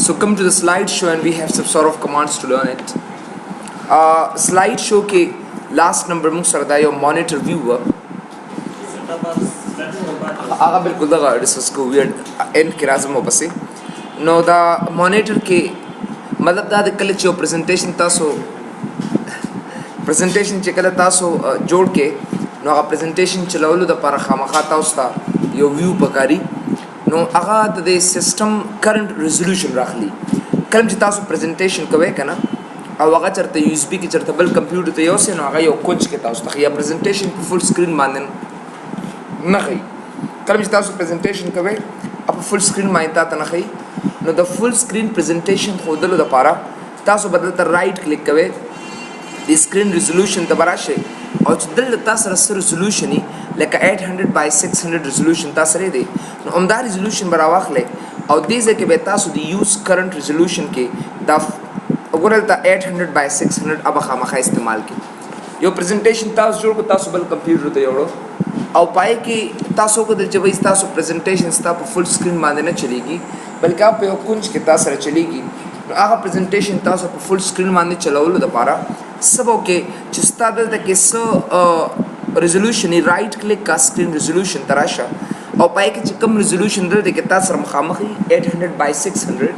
So come to the slideshow and we have some sort of commands to learn it. Slideshow के last number मुझ सरदा यो monitor viewer आगा बिल्कुल दगा डिस्कस को weird end के राज़ में बसे no the monitor के मतलब दा दिक्कत चो presentation चेकला तासो जोड़ के no आगा presentation चलावलो दा पारा खामखा ताउस्ता यो view पकारी no आगा दा system current resolution रखली कलम चितासो presentation कवे कना او هغه چرته یو اس بي کې چرته بل کمپیوټر ته یو سه نو هغه یو کوچ کې تاسو ته یا پریزنټیشن په فل سکرین باندې نه غي کله چې تاسو پریزنټیشن کوئ په فل سکرین باندې تاسو نه غي نو د فل سکرین پریزنټیشن خودلو لپاره تاسو بدل ته رائټ کلیک کوئ د سکرین ریزولوشن ته براشه او چې دلته تاسو سره ریزولوشن لکه 800 by 600 ریزولوشن تاسو لري دي نو همدا ریزولوشن براواخله او دې ځکه به تاسو د یوز کرنٹ ریزولوشن کې دا وګورئ تا 800 by 600 अब खामखा इस्तेमाल की यो प्रेजेंटेशन तास जोड़ को तासो बल कंप्यूटर ते जोड़ो और पाए कि तासो को दिल जब इस तासो प्रेजेंटेशन स्टा पर फुल स्क्रीन बांधे न चलेगी बल्कि आप पे कुछ के तास रह चलेगी आगा प्रेजेंटेशन तासो पर फुल स्क्रीन बांधे चलाओ लो दोबारा सब ओके जिसता दिल तक इस रेजोल्यूशन राइट क्लिक का स्क्रीन रेजोल्यूशन तराशा और पाए कि कम रेजोल्यूशन दिल तक तास खामखी 800 by 600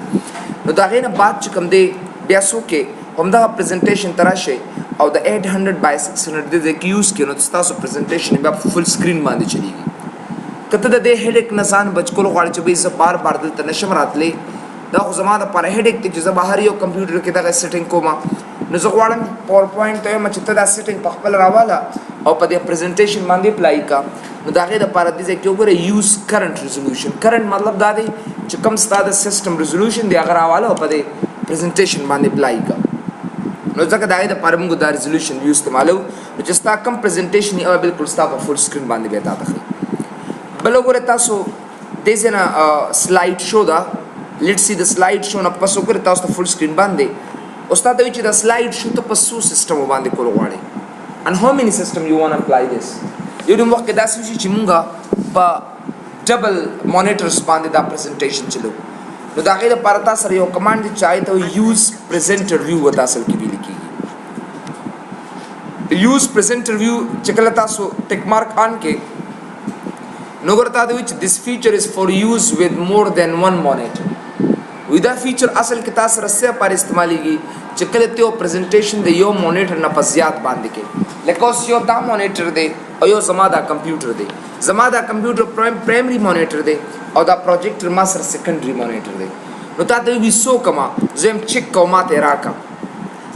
नो दागे ना बात चुकम दे بیاسو کې همدا پریزنټیشن تراشه او د 800 by 600 د کیوز کې نو تاسو پریزنټیشن به فل سکرین باندې چلیږي کته د هډیک نسان بچکول غواړي چې به ز بار بار دلته نشم راتلې دا خو زما د پر هډیک ته چې بهر یو کمپیوټر کې دا سیټینګ کوما نو زه غواړم پاور پوینټ ته مچ ته دا سیټینګ په خپل راواله او په دې پریزنټیشن باندې اپلای کا نو دا غي د پر دې کې وګوره یوز کرنٹ ریزولوشن کرنٹ مطلب دا دی چې کوم ستاسو سیستم ریزولوشن دی هغه راواله او په دې presentation باندې اپلای کا نو ځکه دا د پاره موږ دا ریزولوشن یو استعمالو چې ستا کم پریزنټیشن یې بالکل ستا په فل سکرین باندې به تا تخلي بل وګوره تاسو د زنه سلاید شو دا لیټس سی د سلاید شو نه پسو کړ تاسو ته فل سکرین باندې استاد وی چې دا سلاید شو ته پسو سیستم باندې کول غواړي and how many system you want to apply this یو د وخت دا چې موږ په ډبل مانیټرز باندې دا پریزنټیشن چلو نو دا غیر لپاره تاسو سره یو کمانډ چای ته یوز پریزنټر ویو وتا اصل کې ویل کیږي یوز پریزنټر ویو چې کله تاسو ټیک مارک آن کې نو ورته دا چې this feature is for use with more than one monitor وی دا فیچر اصل کې تاسو سره څه پر استعماليږي چې کله ته پریزنټیشن د یو مانیټر نه پزیات باندې کې لکه اوس یو دا مانیټر دی او یو زما دا کمپیوټر دی زما دا کمپیوټر پرایمری مانیټر دی او دا پروجیکټر ما سره سیکنډري مانیټر دی نو تا ته وی سو کما زم چیک کوما ته راکا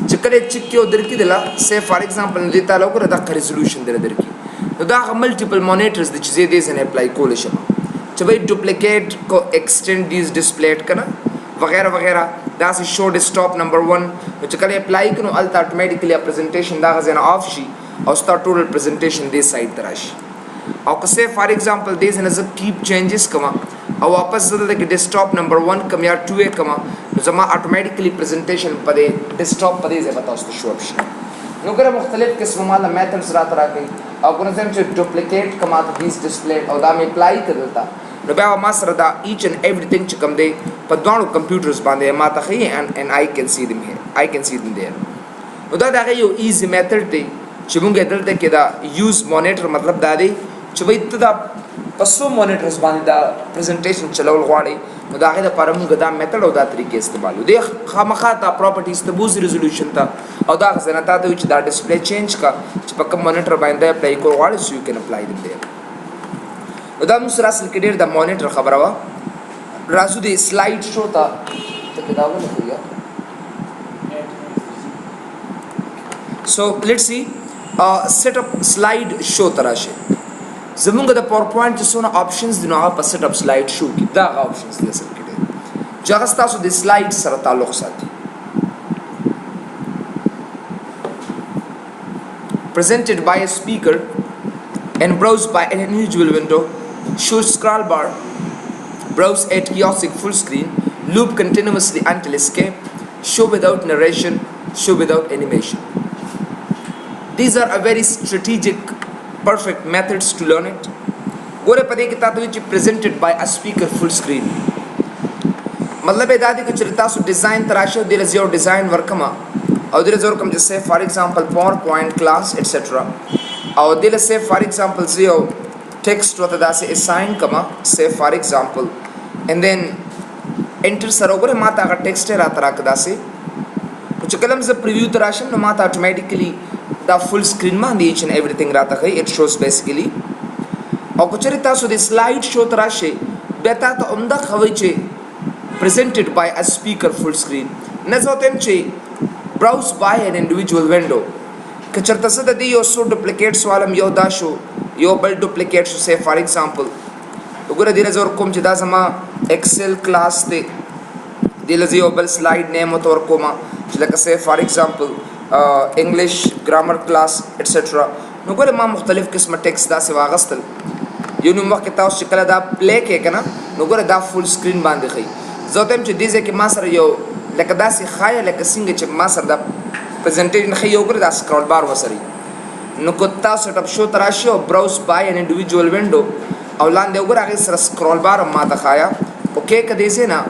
چې کله چیک کیو درکې دلا سه فار ایگزامپل دې تا لوګره دا ریزولوشن درکې نو دا ملټیپل مانیټرز د چیزې دې سره اپلای کول شي چې وای ډوپلیکیټ کو ایکسټند دیز ډسپلیټ کنا وغیرہ وغیرہ دا سه شو ډیسکټاپ نمبر 1 چې کله اپلای کړو الټ اتوماتیکلی پریزنټیشن دا غزنه اف شي او ستا ټوټل پریزنټیشن دې سایت تراشي او که سه فار ایگزامپل دې نه ز کیپ چینجز کما او واپس زده کې ډیسکټاپ نمبر 1 کم یا 2 کما زما اتوماتیکلی پریزنټیشن په دې ډیسکټاپ په دې ځای به تاسو ته شو شي نو ګره مختلف قسمه مال میتھډز راځي او کوم څه چې ډوپلیکیټ کما ته دیس ډسپلی او دا می اپلای کړلتا نو بیا ما سره دا ایچ اینڈ ایوریثینګ چې کوم دی په دوه کمپیوټرز باندې ما ته خي and I can see them here I can see them there نو دا یو ایزی میتھډ دی چې موږ دلته کې دا یوز مانیټر مطلب دا دی چې وای ته دا پسو مانیټرز باندې دا پریزنټیشن چلول غواړي نو دا غي د پاره موږ دا میتھډ او دا طریقې استعمالو دی خامخا تا پراپرټیز ته بوز ریزولوشن ته او دا غزنه تا ته چې دا ډسپلی چینج کا چې په کوم مانیټر باندې اپلای کول غواړي سو یو کین اپلای دم دی نو دا موږ سره اصل کې ډیر د مانیټر خبره وا راځو د سلاید شو ته ته دا ونه کوي so let's see set up slide show تراشه زمونږ د پاور پوینټ چې څونه آپشنز دي نو هغه په سیټ اپ سلاید شو کې دا آپشنز دي اصل کې چې هغه تاسو د سلاید سره تعلق ساتي presented by a speaker and browsed by an individual window show scroll bar browse at kiosk full screen loop continuously until escape show without narration show without animation these are a very strategic perfect methods to learn it gore pade ki tatu which presented by a speaker full screen مطلب دا دی چې تاسو ډیزاین تراشه د لزیو ډیزاین ورکما او د لزور کوم چې فار ایگزامپل پاور پوینټ کلاس ایټسټرا او د لسه فار ایگزامپل زیو ټیکسټ وته داسې اساین کما سه فار ایگزامپل and then enter سره وګوره ما ته هغه ټیکسټ راته راکدا سي چې کلم ز پریویو تراشم نو ما ته اتوماتیکلی دا فل سکرین باندې ایچ اینڈ ایوریثینګ راته کوي اټ شوز بیسیکلی او کچری تاسو د سلایډ شو تراشه به تاسو عمده خوي چې presented by a speaker full screen نزوتم چې browse by an individual window کچرته څه د دې یو سو ډوپلیکیټس والم یو دا شو یو بل ډوپلیکیټ شو سه فار ایگزامپل وګوره دې لزور کوم چې دا زما ایکسل کلاس ته دې لزی یو بل سلایډ نیم وتور کوما چې لکه سه فار ایگزامپل انګلیش ګرامر کلاس ایټسټرا نو ګوره ما مختلف قسمه ټیکست دا سه واغستل یو نو وخت تاسو چې کله دا پلی کې کنه نو ګوره دا فل سکرین باندې خي زه تم چې دې ځکه ما سره یو لکه داسې خای لکه څنګه چې ما سره دا پریزنټیشن خي یو ګوره دا سکرول بار وسري نو کو تاسو ټاپ شو تراشي او براوز بای ان انډیویډوال وینډو او لاندې وګوره هغه سره سکرول بار ما ته خایا اوکې کدي سي نه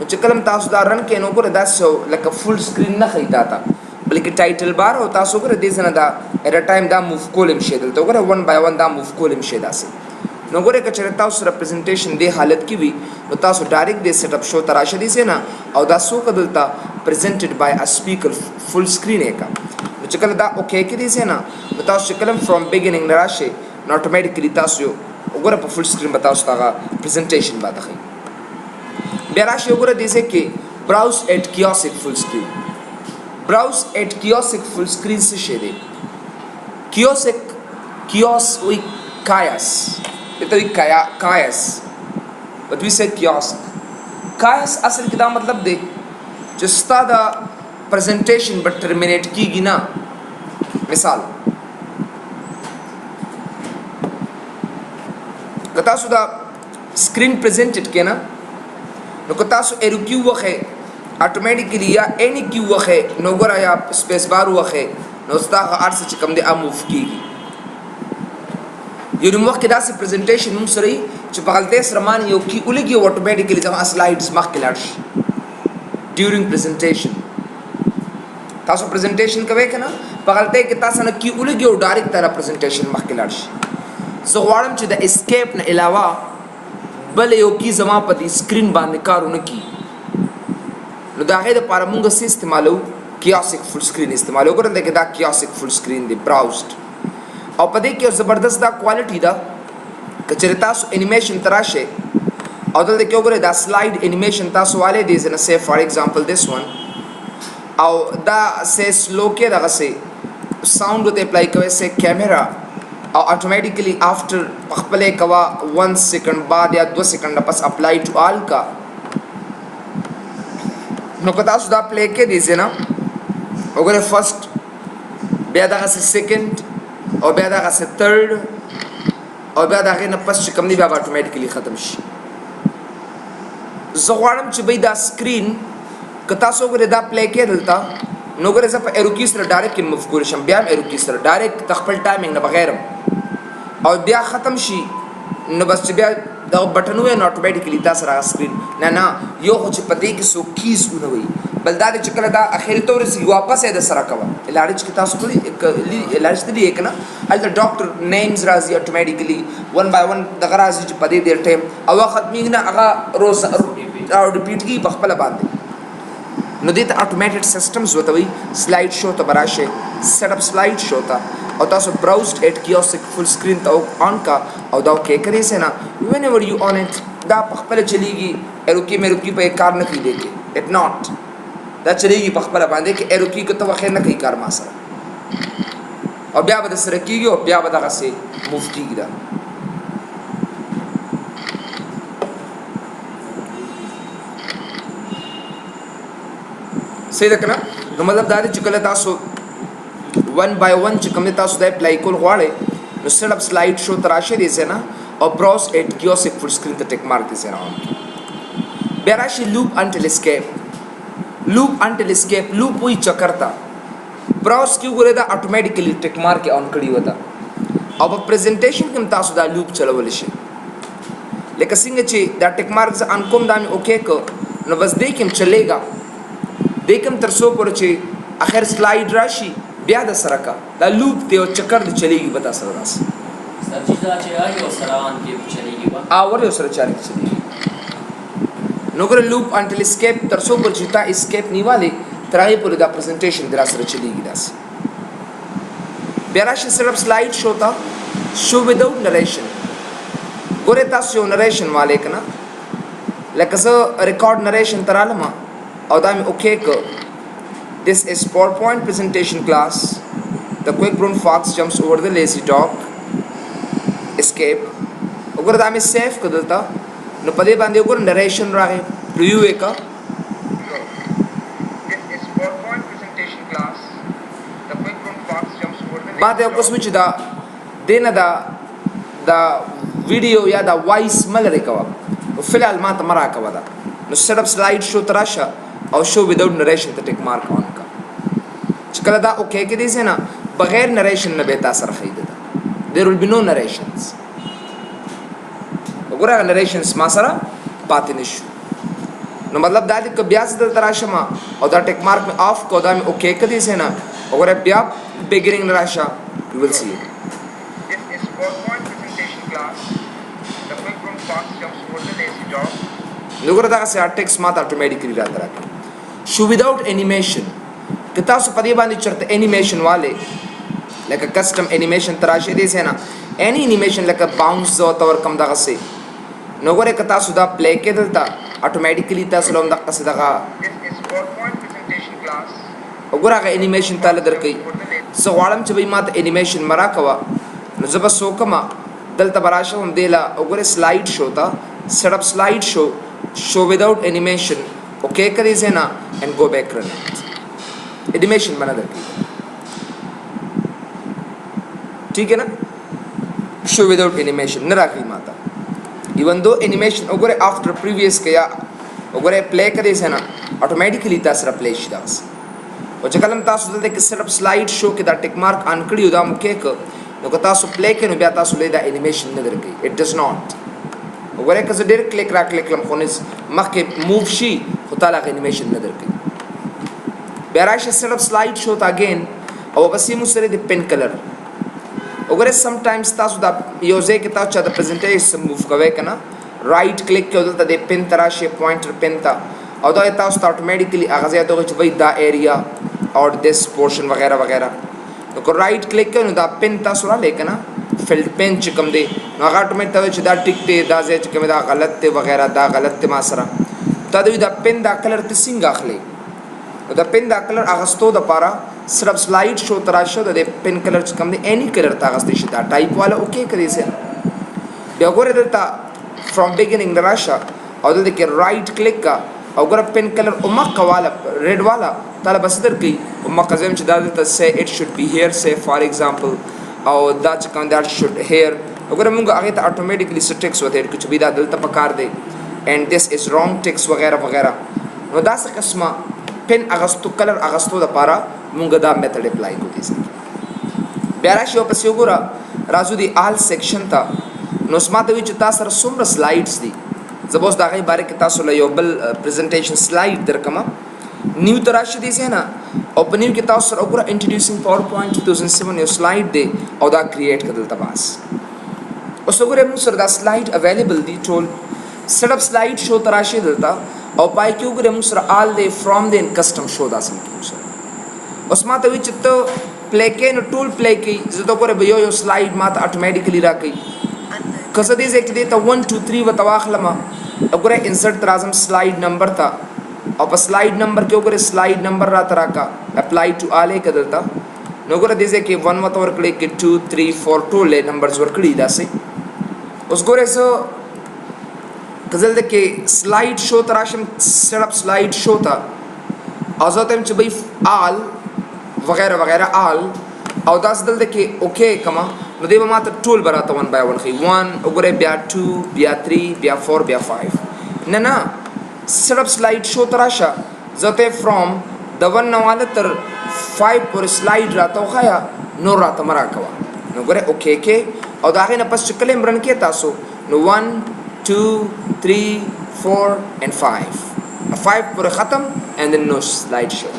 چې کلم تاسو دا رن کې نو ګوره دا سو لکه فل سکرین نه خي تا بلکې ټایټل بار او تاسو ګوره دې څنګه دا ایټ ا ټایم دا موو کولم شي دلته ګوره 1 بای 1 دا موو کولم شي داسې نو ګوره کچره تاسو ریپرزنټیشن دی حالت کې وي نو تاسو ډایرکټ دې سیټ اپ شو تراشه دي سينه او دا سو کدلتا presented by a speaker full screen eka نو چې کله دا اوکې کې دي سينه نو تاسو چې کلم from beginning راشه نو اتوماتیکلی تاسو وګوره په فل سکرین به تاسو ته پریزنټیشن باندې خي بیا راشه وګوره دې سه کې browse at kiosk full screen browse at kiosk full screen څه شي دی kiosk وی کایاس ته وی کایاس but we say kiosk کایاس اصل کې دا مطلب دی چې ستا دا پریزنټیشن به ټرمینیټ کیږي نه مثال که تاسو دا سکرین پریزنټډ کینا نو که تاسو ایرو کیو وخه اتوماتیکلی یا اني کیو وخه نو ګره یا سپیس بار وخه نو ستا ارڅ چې کوم دی اموف کیږي یو نو وخت دا سه پریزنټیشن موږ سره چې په غلطه سره مان یو کی ولګي اتوماتیکلی زما سلایډز مخکې لاړ شي ډیورینګ پریزنټیشن تاسو پریزنټیشن کوي کنه په غلطه کې تاسو نه کی ولګي او ډایرکټ تر پریزنټیشن مخکې لاړ شي زه غواړم چې د اسکیپ نه علاوه بل یو کی زما په دې سکرین باندې کارونه کی نو دا غي د لپاره موږ څه استعمالو کیاسک فل سکرین استعمالو ګورئ دا کیاسک فل سکرین دی براوزډ او په دې کې زبردست دا کوالټي دا کچره تاسو انیمیشن تراشه او دلته کې وګورئ دا سلایډ انیمیشن تاسو والے دي زنه سه فار ایگزامپل this one او دا سه سلو کې دغه سه ساوند ته اپلای کوي سه کیمرا او اتوماتیکلی افټر خپل کوا 1 سیکنډ بعد یا 2 سیکنډ پس اپلای ټو آل کا نو که تاسو دا پلی کې دي زنه وګورئ فرست بیا دغه سه سیکنډ او بیا دغه سه تھرد او بیا دغه نه پس چې کوم دی بیا اتوماتیکلی ختم شي زه غواړم چې به دا سکرین که تاسو وګورئ دا پلی کې دلته نو ګورئ زه په ایرو کی سره ډایرکټ موو کول شم بیا ایرو کی سره ډایرکټ خپل ټایمینګ نه بغیر او بیا ختم شي نو بس چې بیا دا بٹن وې نو اتوماتیکلی تاسو را سکرین نه یو خو چې پدې کې سو کیز ونوي بل دا چې کله دا اخر تور سي واپس یې د سره کوه علاج کې تاسو کولی علاج دې یک نه ال ډاکټر نیمز راځي اتوماتیکلی 1 بای 1 د غراځي چې پدې ډیر ټایم او ختمینګ نه هغه روز او ریپیټ کی په خپل باندې نو دې ته اتوماتیک سیستمز وتوي سلایډ شو ته براشه سیټ اپ سلایډ شو ته او تاسو براوزډ اټ کیوسک فل سکرین ته آن کا او دا کې کړئ سینا وین ایور یو آن اٹ دا په خپل چلیږي اروکی مې روکی په کار نه کوي دیکي اټ ناٹ دا چلیږي په خپل باندې کې اروکی کو ته وخت نه کوي کار ما سره او بیا به سره کیږي او بیا به دغه سي موو کیږي دا صحیح ده کنه نو مطلب دا چې کله تاسو 1 بای 1 چې کوم تاسو د اپلای کول غواړئ نو سیټ اپ سلایډ شو تراشه دي سينه او براوز اټ کیوسک فل سکرین ته ټیک مارک دي سينه بیا راشي لوپ انټل اسکیپ لوپ وی چکرتا براوز کی وګوره دا اتوماتیکلی ټیک مارک اون کړی وتا او په پریزنټیشن کې تاسو دا لوپ چلول شي لکه څنګه چې دا ټیک مارک ان کوم دا اوکې کو نو بس دې کې هم چلېږه دې کې هم تر څو پورې چې اخر سلاید راشي بیا د سره کا دا لوپ دی او چکر دی چلېږي به تا سره داسې اور یو سره چارې چلېږي نو ګوره لوپ انټل اسکیپ تر څو پورې چې تا اسکیپ نیوالی تر هغې پورې دا پرزنټیشن دی را سره چلېږي داسې بیا راشي صرف سلاید شو ته شو وداؤٹ نریشن ګوره تاسو یو نریشن والی که نه لکه زه ریکارډ نریشن ته رالم او دا مې اوکې که This is PowerPoint presentation class. The quick brown fox jumps over the lazy dog. Escape. وګوره دا مې سیف که دلته نو په دې باندې وګوره نریشن راغی پریویو یې که بعد یو قسم چې دا دې نه دا ویډیو یا دا وایس مه لرې کوه فی الحال ما ته مه راکوه دا نو صرف سلاید شو ته راشه او شو وداؤٹ نریشن ته ټیک مارک آن کا چې کله دا اوکې کې دی نه بغیر نریشن نه به تا سره ښیي ده there will be no narrations وګوره نریشنس ما سره پاتې نه شو نو مطلب دا دی که بیا زه دلته راشم او دا ټیک مارک مې آف کو دا مې اوکې کې دی نه وګوره بیا بګیننګ نه راشه you will see it. This is PowerPoint presentation class. The quick brown fox jumps over the lazy dog. وګوره دغسې ټیکس ما ته اټومیټیکلي راته راکړي شو وداؤٹ انیمیشن که تاسو په دې باندې چېرته انیمیشن والې لکه کسټم انیمیشن ته راشئ دې ځای نه any انیمیشن لکه باونس زه ورته ورکړم دغسې نو ګورئ که تاسو دا پلی کړئ دلته اټومیټیکلي تاسو له هم دغسې دغه وګوره هغه انیمیشن تاله درکوي زه غواړم چې بھائی ما ته انیمیشن مه راکوه نو زه به څه وکړم دلته به راشم هم دې له وګورئ سلاید شو ته set up slide show without animation okay kare zena and go back run it animation bana darki theek hai na show without animation na rakhi mata even though animation ogore after previous kya ogore play kare zena automatically tasra play shidas o chakalam tasu dalte ke set up slide show ke da tick mark an kadi udam ke ko no ka tasu play ke no bya tasu le da animation na darki it does not وګورئ که زه ډېر کلیک را کلیک کړم خو مخکې موو شي خو تا له هغه انیمیشن نه درکوي بیا راشه صرف سلاید شو ته اګین او بس یې موږ سره د پین کلر وګورئ سمټایمز تاسو دا یو ځای کې تاسو چاته پرزنټیشن موو کوئ که نه رایټ کلیک کوئ دلته د پین ته راشئ پوینټر پین ته او دا تاسو ته اټومیټیکلي هغه ځای ته وایي چې وایي دا ایریا اور دس پورشن وغیرہ وغیرہ نو که رایټ کلیک کوئ نو دا پین تاسو رالی که نه فیلډ پین چې کوم دی نو هغه اټومیټ ته وایي چې دا ټیک دی دا ځای چې کوم دا غلط دی وغیرہ دا غلط دی ما سره تا دوی دا پین دا کلر ته څنګه اخلي نو دا پین دا کلر اخیستو دپاره صرف سلاید شو ته راشه د دې پین کلر چې کوم دی اینی کلر ته اخیستی شي دا ټایپ والا اوکې کړی سي بیا ګورئ دلته فرام بګیننګ نه راشه او دلته کې رایټ کلیک کا او ګوره پین کلر امقه والا ریډ والا تاله بس درکوي امقه زم چې دا دلته say it should be here say for example او دا چې کوم دا should here وګوره موږ هغې ته اټومیټیکلی څه ټیکس وته ایډ کړو چې دا دلته پکار دی and this is wrong ټیکس وغیرہ وغیرہ نو داسې قسمه پین اغستو کلر اغستو دپاره موږ دا میتھډ اپلای کوو دې سره بیا راشي ورپسې وګوره راځو د آل سیکشن ته نو اوس ما ته وایي چې تا سره څومره سلایډس دي زه به اوس د هغې باره کې تاسو له یو بل پرزنټیشن سلایډ درکړم نیو ته راشي دې ځای نه او په نیو کې تاسو سره وګوره انټروډیوسینګ پاور پوینټ 2007 یو سلایډ دی او دا کریټ کړه دلته بس اوس وګورئ موږ سره دا سلایډ اویلیبل دي ټول سیټ اپ سلایډ شو ته راشي دلته او پای کې وګورئ موږ سره آل دی فرام دی ان کسټم شو داسې موږ سره اوس ما ته وایي چې ته پلی کوې نو ټول پلی کوي زه ته وګورئ به یو سلایډ ما ته اټومیټیکلي راکوي که زه دې ځای کې دې ته 1 2 3 ورته واخلم وګورئ انسرټ ته راځم سلایډ نمبر ته او په سلایډ نمبر کې وګورئ سلایډ نمبر راته راکړه اپلای ټو آل یې که دلته نو وګوره دې ځای کې 1 ورته ورکړئ کې 2 3 4 ټول یې نمبرز ورکړي داسې اوس ګورئ زه که زه دلته کې سلایډ شو ته راشم سیټ اپ سلایډ شو ته او زه ورته وایم چې بھائی آل وغیرہ وغیرہ آل او داسې دلته کې اوکې کړمه نو دی به ما ته ټول به راته 1 by 1 ښیي 1 وګورئ بیا 2 بیا 3 بیا 4 بیا 5 نه سیټ اپ سلایډ شو ته راشه زه ته فرام د 1 نه واله تر 5 پورې سلایډ راته وښایه نور راته مه راکوه نو ګورئ اوکې کې او د هغې نه پس چې کله یې رن کې تاسو نو 1 2 3 4 and 5 5 پورې ختم and then no slide show.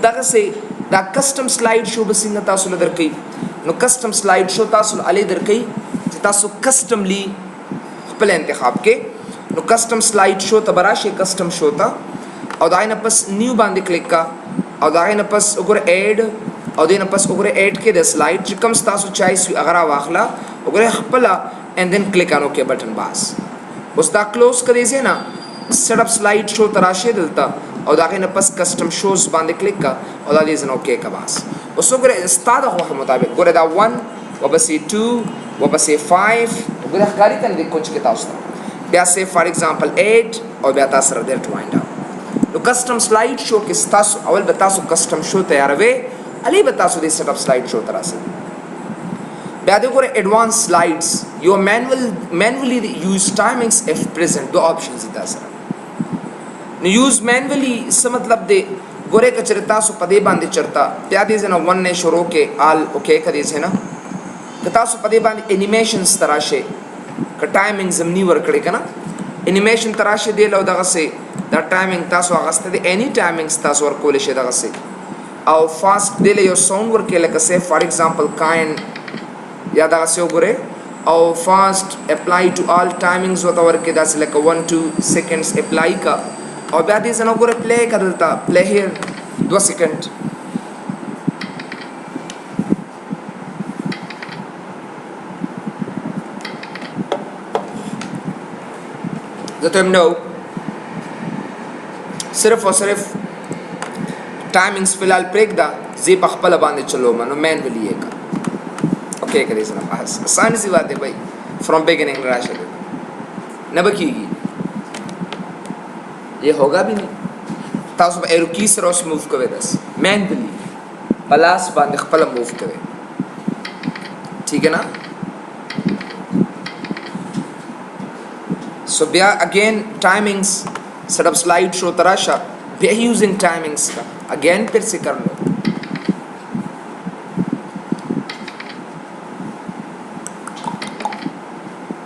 دغه سي دا کسٹم سلاید شو به څنګه تاسو له درکې نو کسٹم سلاید شو تاسو علي درکې چې تاسو کسٹملی خپل انتخاب کې نو کسٹم سلاید شو ته براشه کسٹم شو ته او دا نه پس نیو باندې کلیک کا او دا نه پس وګوره اډ او دا نه پس وګوره اډ کې د سلاید چې کوم تاسو چایس وي اگر واخلا وګوره خپل and then click on OK button بس اوس دا کلوز کړئ زه نه سیټ اپ سلاید شو تراشه دلته او دا نه پس کسٹم شوز باندې کلیک کا او دا دې زنه اوکے کا بس اوس وګوره ستاسو خو مطابق ګوره دا 1 وبسې 2 وبسې 5 وګوره ښکاری کنه د کوچ کې تاسو بیا سه فار ایگزامپل 8 او بیا تاسو سره درته وایند نو کسٹم سلاید شو کې تاسو اول به تاسو کسٹم شو تیاروي علي به تاسو د سیټ اپ سلاید شو تراسه بیا د ګوره ایڈوانس سلایډز یو مینولی یوز ټایمینګز اف پریزنٹ دو آپشنز دي تاسو نو یوز مینولی څه مطلب دی ګوره کچره تاسو په دې باندې چرتا بیا دې زنه 1 نه شروع کې آل اوکے کړئ زنه که تاسو په دې باندې انیمیشنز تراشه که ټایمینګ زمنی ور کړی کنه انیمیشن تراشه دی لو دغه سي دا ټایمینګ تاسو هغه ست دی اني ټایمینګز تاسو ور کول شي دغه سي او فاست دی له یو ساوند ور کې لکه سه فار ایگزامپل کایند یا دغه سه وګوره او فاست اپلای ټو آل ټایمینګز وته ور کې داسې لکه 1-2 سیکنډز اپلای کا او بیا دې زنه وګوره پلی کړلتا پلی هیر 2 سیکنډ ذات هم نو صرف او صرف ټایمینګز فلال پریک دا زی په خپل باندې چلو منو مینولی یې کا اوکے کړئ زنه آسان سی بات ہے بھائی فرام بگننگ راشه نه بکیږي ये होगा भी नहीं تاسو به ایرو کی سره اوس موو کوئ داس مینولی پلاس باندې خپل موو کوئ ٹھیک ہے نا سو بیا اگین ٹائمنگز set up slide show तराशा बे using timings का अगेन फिर से कर लो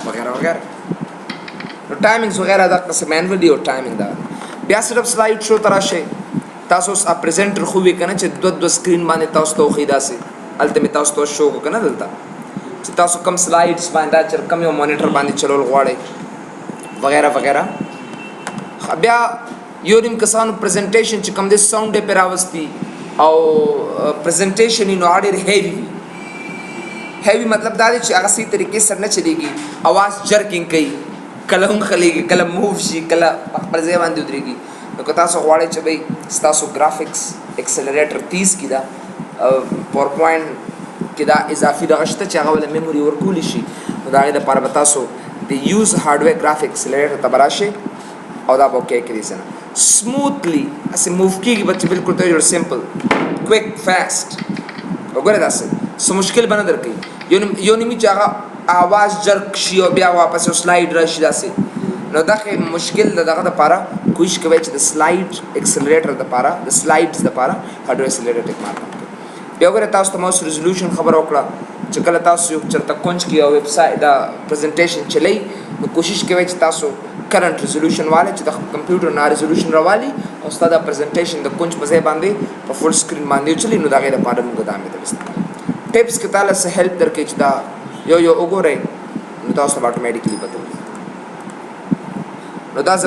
वगैरह वगैरह तो टाइमिंग्स वगैरह दा से मैनुअली और टाइमिंग दा بیا सेट अप स्लाइड शो तराشه تاسو ا پریزنټر خو وی کنه چې دو سکرین باندې تاسو ته خیدا سي الټیمیټ تاسو ته شو کنه دلته چې تاسو کم سلایډز باندې چر کم یو مانیټر باندې چلول غواړئ وغیرہ وغیرہ بیا یو نیم کسانو پریزنټیشن چې کم د ساوند په راوستي او پریزنټیشن نو اړ هیوی مطلب دا دی چې هغه سي طریقې سره نه چلیږي आवाज جرکینګ کوي کلم خلیږي کلم موو شي کله خپل ځای باندې ودرېږي نو که تاسو غواړئ چې بھائی ستاسو ګرافکس ایکسلریټر 30 کې دا پاور پوینټ کې دا اضافي دغه شته چې هغه ول میموري ورکول شي نو دا غي د لپاره به تاسو د یوز هارډویر ګرافکس ایکسلریټر ته براشه او دا به کې کړئ ځنه سموثلی اسه موو کیږي بچ بالکل ته یو سمپل کویک فاست وګوره دا څه مشکل بنه درکې یو نیمه چې هغه आवाज جرک شي او بیا واپس سلاید راشي داسې نو دا مشکل دغه د لپاره کوشش کوي چې د سلاید ایکسلریټر د لپاره د سلایډز د لپاره هارډویر ایکسلریټر ټیک مارک بیا وګوره تاسو ته موس ریزولوشن خبر وکړه چې کله تاسو یو چرته کونج کې او ویب سایټ دا پریزنټیشن چلی نو کوشش کوي چې تاسو کرنٹ ریزولوشن والے چې د کمپیوټر نه ریزولوشن راوالي او ستاسو پریزنټیشن د کونج په ځای باندې په فل سکرین باندې چلی نو دا غیر لپاره موږ دا مې درسته ټیپس کې تعالی سه هیلپ درکې چې دا یو وګورئ نو تاسو اتوماتیکلی پته نو دا